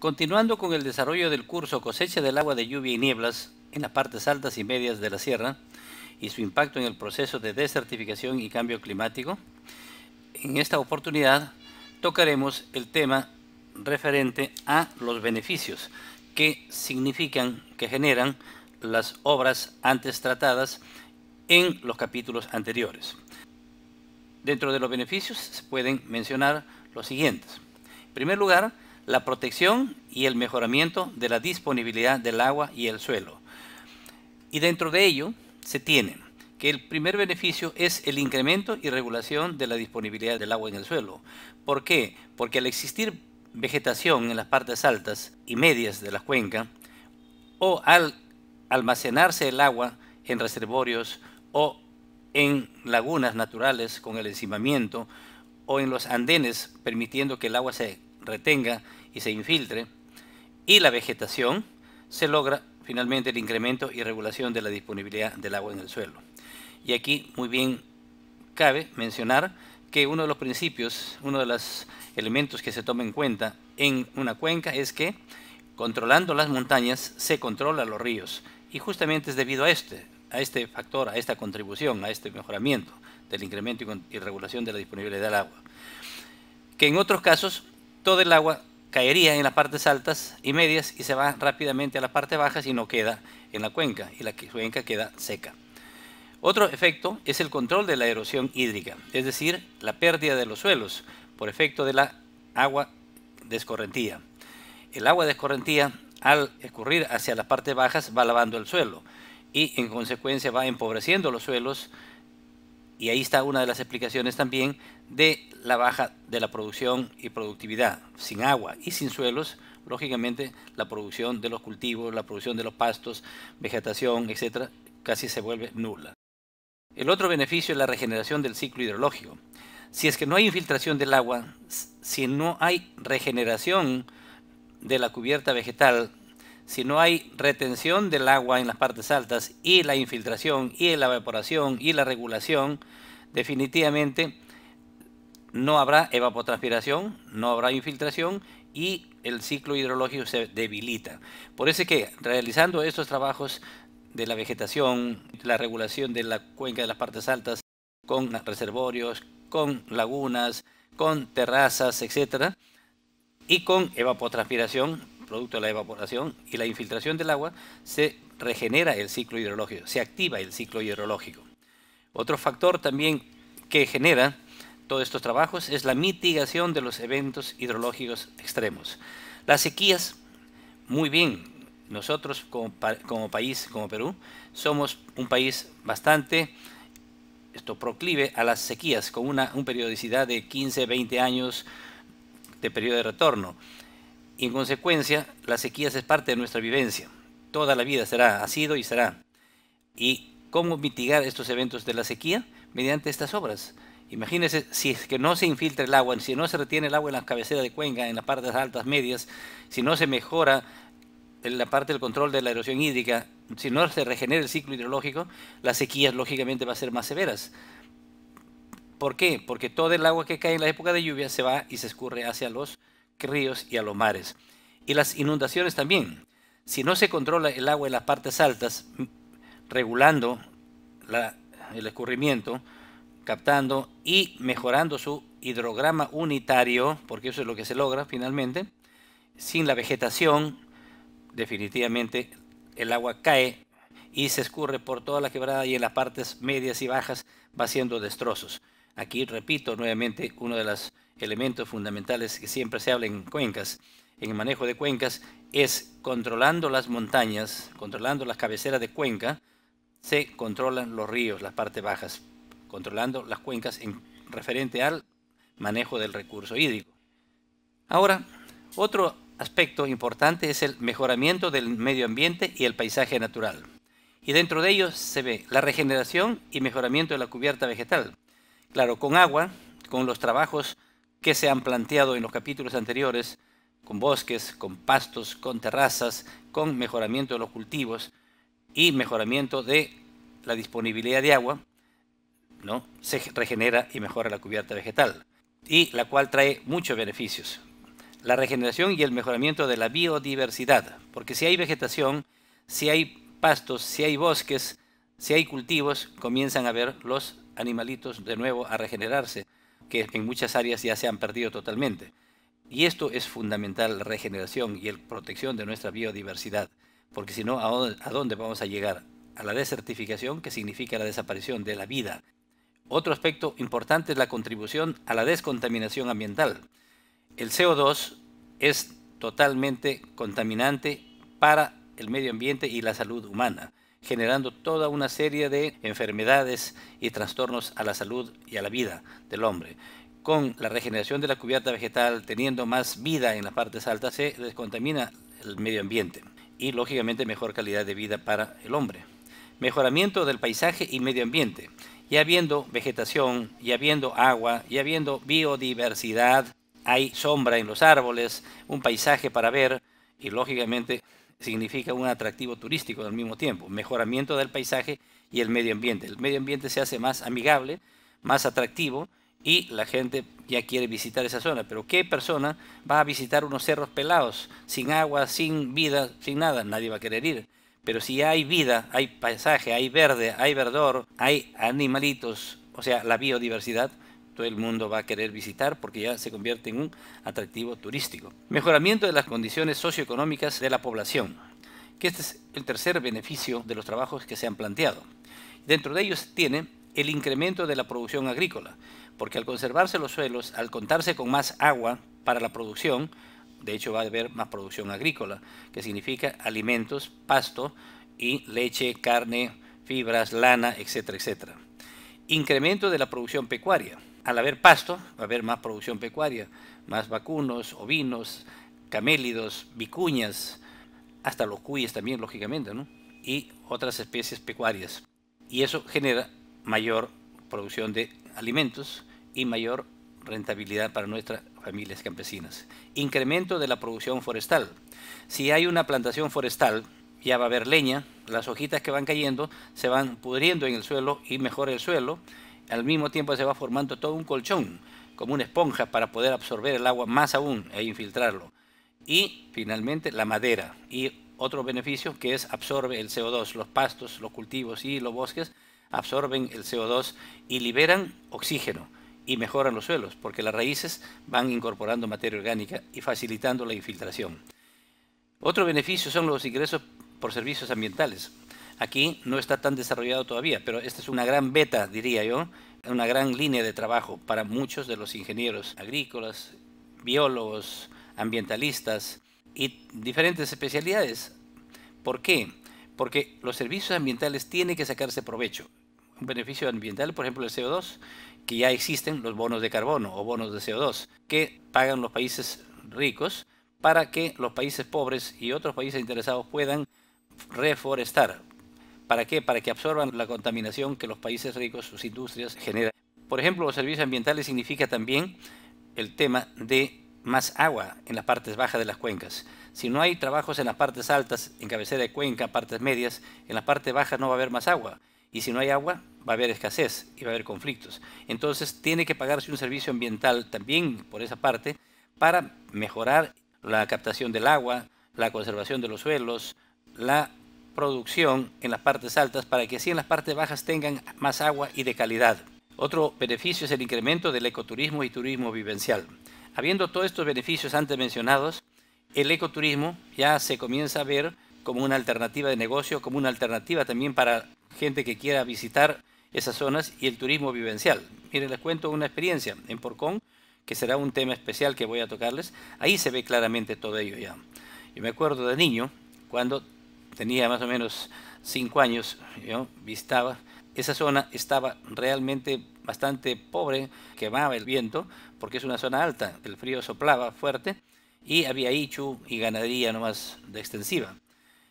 Continuando con el desarrollo del curso Cosecha del agua de lluvia y nieblas en las partes altas y medias de la sierra y su impacto en el proceso de desertificación y cambio climático, en esta oportunidad tocaremos el tema referente a los beneficios que significan, que generan las obras antes tratadas en los capítulos anteriores. Dentro de los beneficios se pueden mencionar los siguientes. En primer lugar, la protección y el mejoramiento de la disponibilidad del agua y el suelo. Y dentro de ello se tiene que el primer beneficio es el incremento y regulación de la disponibilidad del agua en el suelo. ¿Por qué? Porque al existir vegetación en las partes altas y medias de la cuenca, o al almacenarse el agua en reservorios o en lagunas naturales con el encimamiento, o en los andenes permitiendo que el agua se retenga y se infiltre, y la vegetación, se logra finalmente el incremento y regulación de la disponibilidad del agua en el suelo. Y aquí muy bien cabe mencionar que uno de los principios, uno de los elementos que se toma en cuenta en una cuenca es que controlando las montañas se controlan los ríos, y justamente es debido a este factor, a esta contribución, a este mejoramiento del incremento y regulación de la disponibilidad del agua, que en otros casos todo el agua caería en las partes altas y medias y se va rápidamente a las partes bajas y no queda en la cuenca, y la cuenca queda seca. Otro efecto es el control de la erosión hídrica, es decir, la pérdida de los suelos por efecto de la agua de escorrentía. El agua de escorrentía, al escurrir hacia las partes bajas, va lavando el suelo y en consecuencia va empobreciendo los suelos, y ahí está una de las explicaciones también de la baja de la producción y productividad. Sin agua y sin suelos, lógicamente la producción de los cultivos, la producción de los pastos, vegetación, etcétera, casi se vuelve nula. El otro beneficio es la regeneración del ciclo hidrológico. Si es que no hay infiltración del agua, si no hay regeneración de la cubierta vegetal, si no hay retención del agua en las partes altas y la infiltración y la evaporación y la regulación, definitivamente no habrá evapotranspiración, no habrá infiltración y el ciclo hidrológico se debilita. Por eso es que realizando estos trabajos de la vegetación, la regulación de la cuenca de las partes altas con reservorios, con lagunas, con terrazas, etcétera, y con evapotranspiración, producto de la evaporación y la infiltración del agua, se regenera el ciclo hidrológico, se activa el ciclo hidrológico. Otro factor también que genera todos estos trabajos es la mitigación de los eventos hidrológicos extremos. Las sequías, muy bien, nosotros como país, como Perú, somos un país bastante proclive a las sequías, con una periodicidad de 15, 20 años de periodo de retorno. Y en consecuencia, las sequías es parte de nuestra vivencia. Toda la vida ha sido y será. ¿Y cómo mitigar estos eventos de la sequía? Mediante estas obras. Imagínense, si es que no se infiltra el agua, si no se retiene el agua en las cabeceras de cuenca, en las partes altas, medias, si no se mejora en la parte del control de la erosión hídrica, si no se regenera el ciclo hidrológico, las sequías lógicamente van a ser más severas. ¿Por qué? Porque todo el agua que cae en la época de lluvia se va y se escurre hacia los ríos y a los mares. Y las inundaciones también. Si no se controla el agua en las partes altas, regulando el escurrimiento, captando y mejorando su hidrograma unitario, porque eso es lo que se logra finalmente, sin la vegetación, definitivamente el agua cae y se escurre por toda la quebrada, y en las partes medias y bajas va haciendo destrozos. Aquí repito nuevamente uno de los elementos fundamentales que siempre se habla en cuencas, en el manejo de cuencas, es controlando las montañas, controlando las cabeceras de cuenca, se controlan los ríos, las partes bajas, controlando las cuencas en referente al manejo del recurso hídrico. Ahora, otro aspecto importante es el mejoramiento del medio ambiente y el paisaje natural. Y dentro de ellos se ve la regeneración y mejoramiento de la cubierta vegetal. Claro, con agua, con los trabajos que se han planteado en los capítulos anteriores, con bosques, con pastos, con terrazas, con mejoramiento de los cultivos y mejoramiento de la disponibilidad de agua, ¿no? Se regenera y mejora la cubierta vegetal, y la cual trae muchos beneficios. la regeneración y el mejoramiento de la biodiversidad, porque si hay vegetación, si hay pastos, si hay bosques, si hay cultivos, comienzan a ver los animalitos de nuevo a regenerarse, que en muchas áreas ya se han perdido totalmente. Y esto es fundamental, la regeneración y la protección de nuestra biodiversidad, porque si no, ¿a dónde vamos a llegar? A la desertificación, que significa la desaparición de la vida. Otro aspecto importante es la contribución a la descontaminación ambiental. El CO2 es totalmente contaminante para el medio ambiente y la salud humana, generando toda una serie de enfermedades y trastornos a la salud y a la vida del hombre. Con la regeneración de la cubierta vegetal, teniendo más vida en las partes altas, se descontamina el medio ambiente y, lógicamente, mejor calidad de vida para el hombre. Mejoramiento del paisaje y medio ambiente. Ya habiendo vegetación, ya habiendo agua, ya habiendo biodiversidad, hay sombra en los árboles, un paisaje para ver y, lógicamente, significa un atractivo turístico al mismo tiempo. Mejoramiento del paisaje y el medio ambiente. El medio ambiente se hace más amigable, más atractivo y la gente ya quiere visitar esa zona. Pero ¿qué persona va a visitar unos cerros pelados, sin agua, sin vida, sin nada? Nadie va a querer ir. Pero si hay vida, hay paisaje, hay verde, hay verdor, hay animalitos, o sea, la biodiversidad, todo el mundo va a querer visitar porque ya se convierte en un atractivo turístico. Mejoramiento de las condiciones socioeconómicas de la población, que este es el tercer beneficio de los trabajos que se han planteado. Dentro de ellos tiene el incremento de la producción agrícola, porque al conservarse los suelos, al contarse con más agua para la producción, de hecho va a haber más producción agrícola, que significa alimentos, pasto y leche, carne, fibras, lana, etcétera, etcétera. Incremento de la producción pecuaria. Al haber pasto, va a haber más producción pecuaria, más vacunos, ovinos, camélidos, vicuñas, hasta los cuyes también, lógicamente, ¿no? Y otras especies pecuarias. Y eso genera mayor producción de alimentos y mayor rentabilidad para nuestras familias campesinas. Incremento de la producción forestal. Si hay una plantación forestal, ya va a haber leña, las hojitas que van cayendo se van pudriendo en el suelo y mejora el suelo. Al mismo tiempo se va formando todo un colchón, como una esponja para poder absorber el agua más aún e infiltrarlo. Y finalmente la madera y otro beneficio que es absorbe el CO2. Los pastos, los cultivos y los bosques absorben el CO2 y liberan oxígeno y mejoran los suelos porque las raíces van incorporando materia orgánica y facilitando la infiltración. Otro beneficio son los ingresos por servicios ambientales. Aquí no está tan desarrollado todavía, pero esta es una gran beta, diría yo, una gran línea de trabajo para muchos de los ingenieros agrícolas, biólogos, ambientalistas y diferentes especialidades. ¿Por qué? Porque los servicios ambientales tienen que sacarse provecho. Un beneficio ambiental, por ejemplo, el CO2, que ya existen los bonos de carbono o bonos de CO2, que pagan los países ricos para que los países pobres y otros países interesados puedan reforestar. ¿Para qué? Para que absorban la contaminación que los países ricos, sus industrias, generan. Por ejemplo, los servicios ambientales significa también el tema de más agua en las partes bajas de las cuencas. Si no hay trabajos en las partes altas, en cabecera de cuenca, partes medias, en las partes bajas no va a haber más agua. Y si no hay agua, va a haber escasez y va a haber conflictos. Entonces, tiene que pagarse un servicio ambiental también por esa parte para mejorar la captación del agua, la conservación de los suelos, la producción en las partes altas para que así en las partes bajas tengan más agua y de calidad. Otro beneficio es el incremento del ecoturismo y turismo vivencial. Habiendo todos estos beneficios antes mencionados, el ecoturismo ya se comienza a ver como una alternativa de negocio, como una alternativa también para gente que quiera visitar esas zonas y el turismo vivencial. Miren, les cuento una experiencia en Porcón, que será un tema especial que voy a tocarles. Ahí se ve claramente todo ello ya. Yo me acuerdo de niño, cuando tenía más o menos 5 años, yo visitaba. Esa zona estaba realmente bastante pobre, quemaba el viento, porque es una zona alta, el frío soplaba fuerte y había ichu y ganadería nomás de extensiva.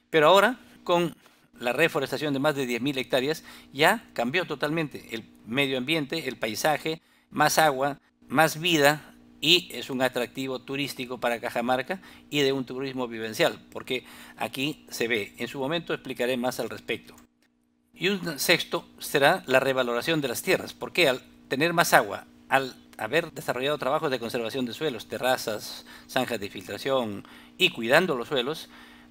Pero ahora, con la reforestación de más de 10.000 hectáreas, ya cambió totalmente el medio ambiente, el paisaje, más agua, más vida y es un atractivo turístico para Cajamarca y de un turismo vivencial, porque aquí se ve. En su momento explicaré más al respecto. Y un sexto será la revaloración de las tierras, porque al tener más agua, al haber desarrollado trabajos de conservación de suelos, terrazas, zanjas de filtración y cuidando los suelos,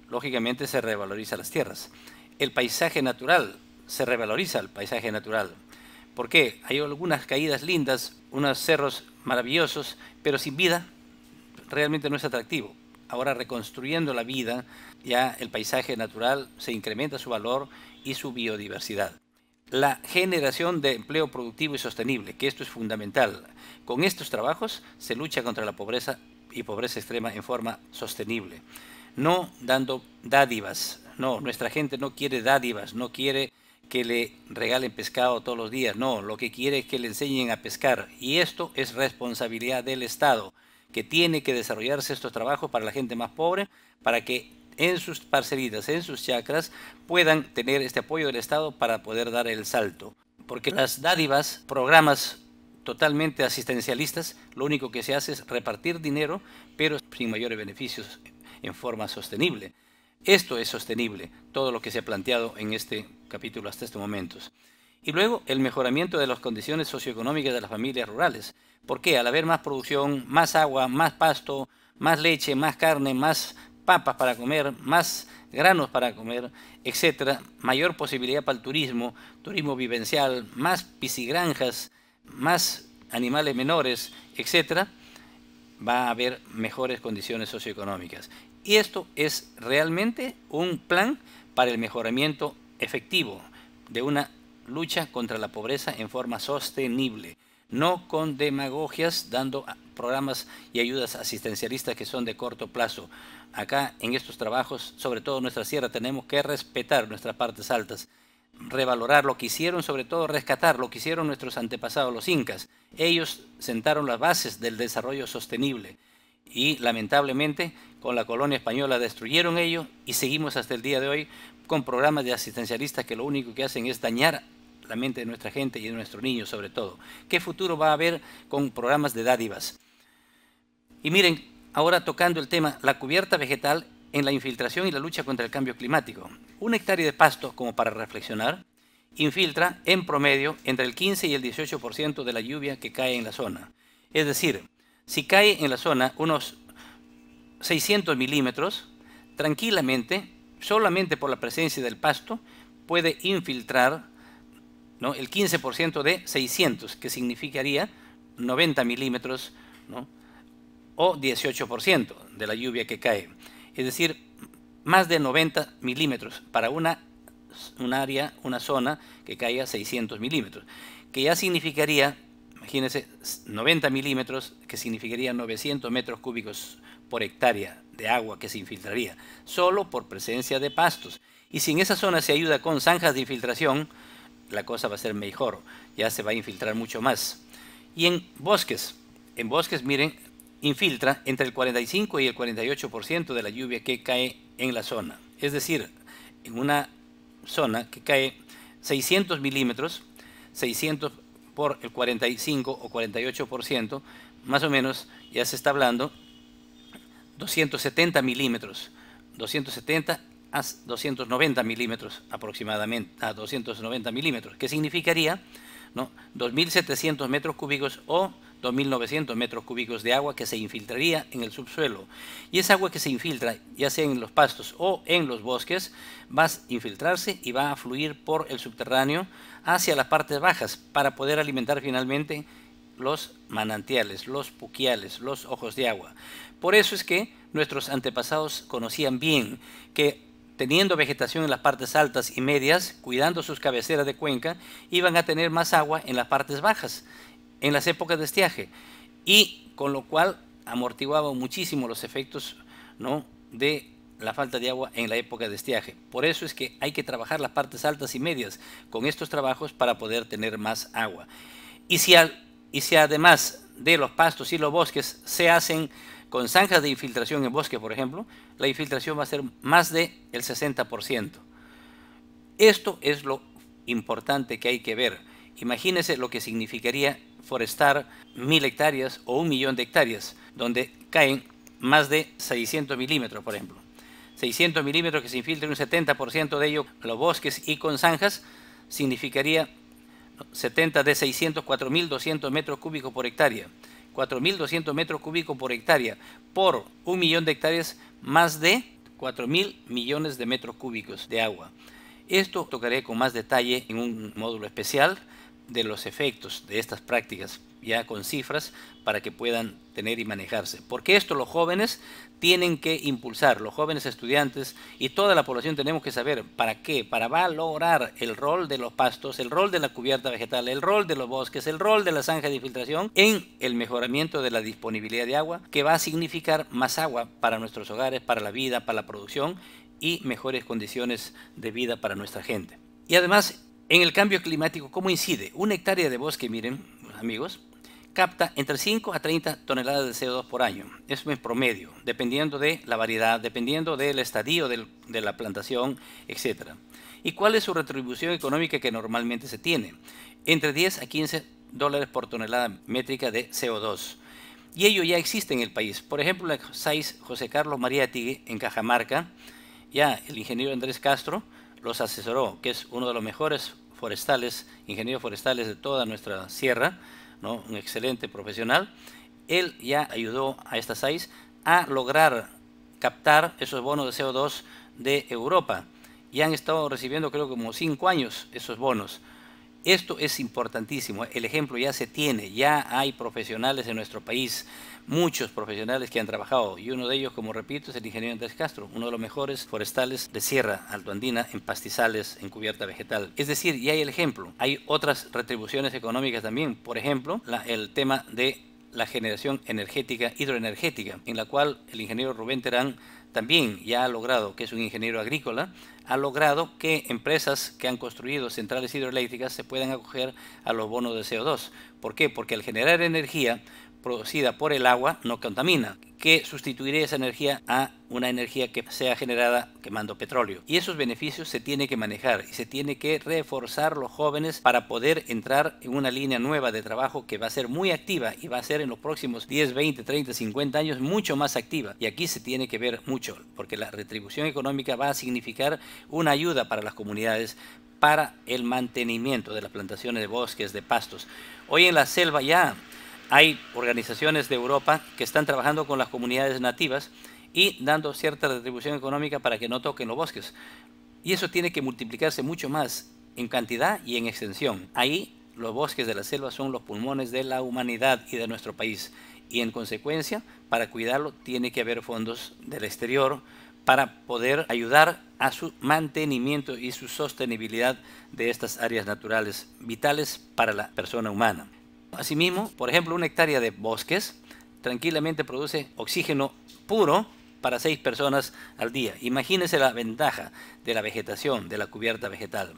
lógicamente se revaloriza las tierras. El paisaje natural, se revaloriza el paisaje natural. ¿Por qué? Hay algunas caídas lindas, unos cerros maravillosos, pero sin vida realmente no es atractivo. Ahora, reconstruyendo la vida, ya el paisaje natural se incrementa su valor y su biodiversidad. La generación de empleo productivo y sostenible, que esto es fundamental. Con estos trabajos se lucha contra la pobreza y pobreza extrema en forma sostenible. No dando dádivas. No, nuestra gente no quiere dádivas, no quiere que le regalen pescado todos los días. No, lo que quiere es que le enseñen a pescar. Y esto es responsabilidad del Estado, que tiene que desarrollarse estos trabajos para la gente más pobre, para que en sus parcelitas, en sus chacras, puedan tener este apoyo del Estado para poder dar el salto. Porque las dádivas, programas totalmente asistencialistas, lo único que se hace es repartir dinero, pero sin mayores beneficios en forma sostenible. Esto es sostenible, todo lo que se ha planteado en este capítulo hasta estos momentos. Y luego el mejoramiento de las condiciones socioeconómicas de las familias rurales. ¿Por qué? Al haber más producción, más agua, más pasto, más leche, más carne, más papas para comer, más granos para comer, etcétera, mayor posibilidad para el turismo, turismo vivencial, más piscigranjas, más animales menores, etcétera, va a haber mejores condiciones socioeconómicas. Y esto es realmente un plan para el mejoramiento efectivo de una lucha contra la pobreza en forma sostenible, no con demagogias dando programas y ayudas asistencialistas que son de corto plazo. Acá en estos trabajos, sobre todo en nuestra sierra, tenemos que respetar nuestras partes altas, revalorar lo que hicieron, sobre todo rescatar lo que hicieron nuestros antepasados, los incas. Ellos sentaron las bases del desarrollo sostenible y lamentablemente con la colonia española destruyeron ello y seguimos hasta el día de hoy con programas de asistencialistas que lo único que hacen es dañar la mente de nuestra gente y de nuestros niños sobre todo. ¿Qué futuro va a haber con programas de dádivas? Y miren, ahora tocando el tema, la cubierta vegetal en la infiltración y la lucha contra el cambio climático. 1 hectárea de pasto, como para reflexionar, infiltra en promedio entre el 15 y el 18% de la lluvia que cae en la zona. Es decir, si cae en la zona unos 600 milímetros, tranquilamente, solamente por la presencia del pasto, puede infiltrar, ¿no?, el 15% de 600, que significaría 90 milímetros, ¿no?, o 18% de la lluvia que cae. Es decir, más de 90 milímetros para un área, una zona que caiga 600 milímetros, que ya significaría, imagínense, 90 milímetros, que significaría 900 metros cúbicos por hectárea de agua que se infiltraría, solo por presencia de pastos. Y si en esa zona se ayuda con zanjas de infiltración, la cosa va a ser mejor, ya se va a infiltrar mucho más. Y en bosques, miren, infiltra entre el 45 y el 48% de la lluvia que cae en la zona. Es decir, en una zona que cae 600 milímetros, 600 por el 45 o 48%, más o menos ya se está hablando 270 milímetros, 270 a 290 milímetros aproximadamente, a 290 milímetros, que significaría, ¿no?, 2.700 metros cúbicos o 2.900 metros cúbicos de agua que se infiltraría en el subsuelo. Y esa agua que se infiltra, ya sea en los pastos o en los bosques, va a infiltrarse y va a fluir por el subterráneo hacia las partes bajas para poder alimentar finalmente los manantiales, los puquiales, los ojos de agua. Por eso es que nuestros antepasados conocían bien que teniendo vegetación en las partes altas y medias, cuidando sus cabeceras de cuenca, iban a tener más agua en las partes bajas, en las épocas de estiaje, y con lo cual amortiguaba muchísimo los efectos, ¿no?, de la falta de agua en la época de estiaje. Por eso es que hay que trabajar las partes altas y medias con estos trabajos para poder tener más agua. Y si además de los pastos y los bosques se hacen con zanjas de infiltración en bosque, por ejemplo, la infiltración va a ser más del 60%. Esto es lo importante que hay que ver. Imagínense lo que significaría forestar 1000 hectáreas o 1 millón de hectáreas, donde caen más de 600 milímetros, por ejemplo. 600 milímetros que se infiltren un 70% de ello a los bosques y con zanjas, significaría 70 de 600, 4.200 metros cúbicos por hectárea. 4.200 metros cúbicos por hectárea por 1 millón de hectáreas, más de 4.000 millones de metros cúbicos de agua. Esto tocaré con más detalle en un módulo especial de los efectos de estas prácticas, ya con cifras, para que puedan tener y manejarse. Porque esto los jóvenes tienen que impulsar, los jóvenes estudiantes y toda la población tenemos que saber para qué, para valorar el rol de los pastos, el rol de la cubierta vegetal, el rol de los bosques, el rol de la zanja de filtración en el mejoramiento de la disponibilidad de agua, que va a significar más agua para nuestros hogares, para la vida, para la producción y mejores condiciones de vida para nuestra gente. Y además, en el cambio climático, ¿cómo incide? Una hectárea de bosque, miren, amigos, capta entre 5 a 30 toneladas de CO2 por año. Eso en promedio, dependiendo de la variedad, dependiendo del estadio de la plantación, etc. ¿Y cuál es su retribución económica que normalmente se tiene? Entre 10 a 15 dólares por tonelada métrica de CO2. Y ello ya existe en el país. Por ejemplo, la SAIS José Carlos Mariátegui en Cajamarca, ya el ingeniero Andrés Castro los asesoró, que es uno de los mejores forestales, ingenieros forestales de toda nuestra sierra, ¿no? Un excelente profesional. Él ya ayudó a esta SAIS a lograr captar esos bonos de CO2 de Europa. Ya han estado recibiendo, creo, como 5 años esos bonos. Esto es importantísimo, el ejemplo ya se tiene, ya hay profesionales en nuestro país, muchos profesionales que han trabajado, y uno de ellos, como repito, es el ingeniero Andrés Castro, uno de los mejores forestales de Sierra Altoandina en pastizales, en cubierta vegetal. Es decir, ya hay el ejemplo. Hay otras retribuciones económicas también, por ejemplo, el tema de la generación energética, hidroenergética, en la cual el ingeniero Rubén Terán también ya ha logrado, que es un ingeniero agrícola, ha logrado que empresas que han construido centrales hidroeléctricas se puedan acoger a los bonos de CO2. ¿Por qué? Porque al generar energía producida por el agua no contamina, que sustituiría esa energía a una energía que sea generada quemando petróleo. Y esos beneficios se tiene que manejar y se tiene que reforzar los jóvenes para poder entrar en una línea nueva de trabajo que va a ser muy activa y va a ser en los próximos 10, 20, 30, 50 años mucho más activa. Y aquí se tiene que ver mucho, porque la retribución económica va a significar una ayuda para las comunidades para el mantenimiento de las plantaciones de bosques, de pastos. Hoy en la selva ya hay organizaciones de Europa que están trabajando con las comunidades nativas y dando cierta retribución económica para que no toquen los bosques. Y eso tiene que multiplicarse mucho más en cantidad y en extensión. Ahí los bosques de la selva son los pulmones de la humanidad y de nuestro país. Y en consecuencia, para cuidarlo tiene que haber fondos del exterior para poder ayudar a su mantenimiento y su sostenibilidad de estas áreas naturales vitales para la persona humana. Asimismo, por ejemplo, una hectárea de bosques tranquilamente produce oxígeno puro para 6 personas al día. Imagínense la ventaja de la vegetación, de la cubierta vegetal.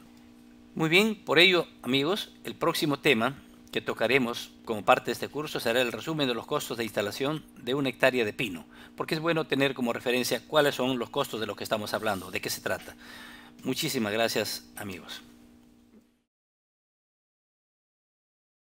Muy bien, por ello, amigos, el próximo tema que tocaremos como parte de este curso será el resumen de los costos de instalación de una hectárea de pino, porque es bueno tener como referencia cuáles son los costos de lo que estamos hablando, de qué se trata. Muchísimas gracias, amigos.